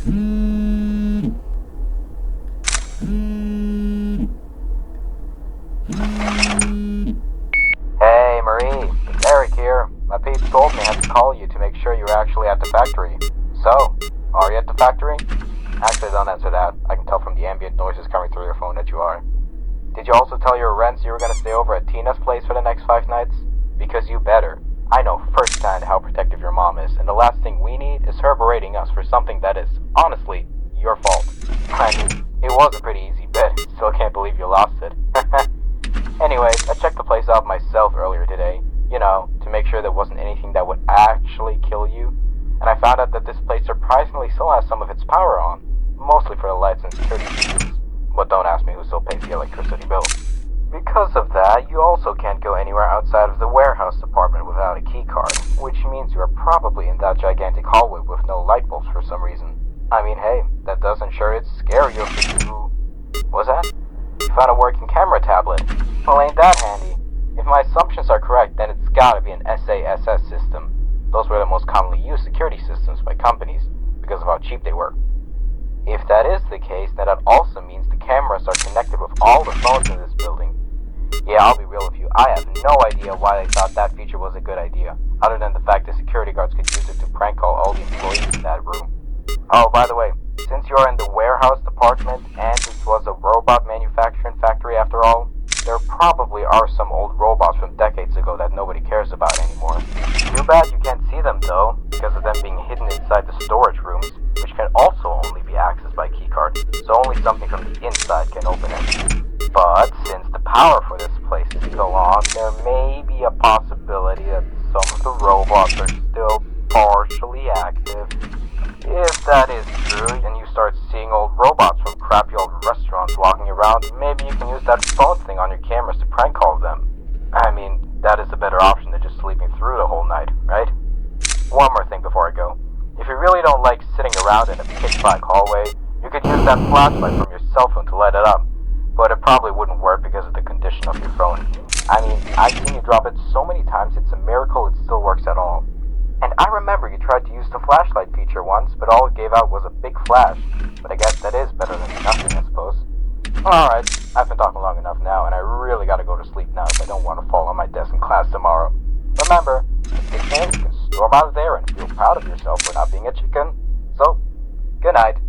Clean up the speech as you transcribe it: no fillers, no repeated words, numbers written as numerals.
Hey Marie, it's Eric here. My peeps told me I had to call you to make sure you were actually at the factory. So, are you at the factory? Actually, don't answer that. I can tell from the ambient noises coming through your phone that you are. Did you also tell your rents you were going to stay over at Tina's place for the next 5 nights? Because you better. I know firsthand how protective your mom is, and the last thing we need is her berating us for something that is, honestly, your fault. I mean, it was a pretty easy bet. Still can't believe you lost it. Anyways, I checked the place out myself earlier today, to make sure there wasn't anything that would actually kill you. And I found out that this place surprisingly still has some of its power on, mostly for the lights and security systems. But don't ask me who still pays the electricity bill. Because of that, you also can't go anywhere outside of the warehouse department without a key card, which means you are probably in that gigantic hallway with no light bulbs for some reason. I mean, hey, that does ensure it's scarier for you. What's that? You found a working camera tablet. Well, ain't that handy? If my assumptions are correct, then it's gotta be an SASS system. Those were the most commonly used security systems by companies, because of how cheap they were. If that is the case, then that also means the cameras are connected with all the phones in this building. Yeah, I'll be real with you, I have no idea why they thought that feature was a good idea, other than the fact that security guards could use it to prank call all the employees in that room. Oh, by the way, since you're in the warehouse department, and this was a robot manufacturing factory after all, there probably are some old robots from decades ago that nobody cares about anymore. Too bad you can't see them though, because of them being hidden inside the storage rooms, which can also only be accessed by keycard, so only something from the inside can open it. But since the power for this place is still on, there may be a possibility that some of the robots are still partially active. If that is true, and you start seeing old robots from crappy old restaurants walking around, maybe you can use that phone thing on your cameras to prank call them. I mean, that is a better option than just sleeping through the whole night, right? One more thing before I go. If you really don't like sitting around in a pitch-black hallway, you could use that flashlight from your cell phone to light it up. But it probably wouldn't work because of the condition of your phone. I mean, I've seen you drop it so many times it's a miracle it still works at all. And I remember you tried to use the flashlight feature once, but all it gave out was a big flash. But I guess that is better than nothing, I suppose. Alright, I've been talking long enough now, and I really gotta go to sleep now if I don't want to fall on my desk in class tomorrow. Remember, as a kid, you can storm out of there and feel proud of yourself for not being a chicken. So, good night.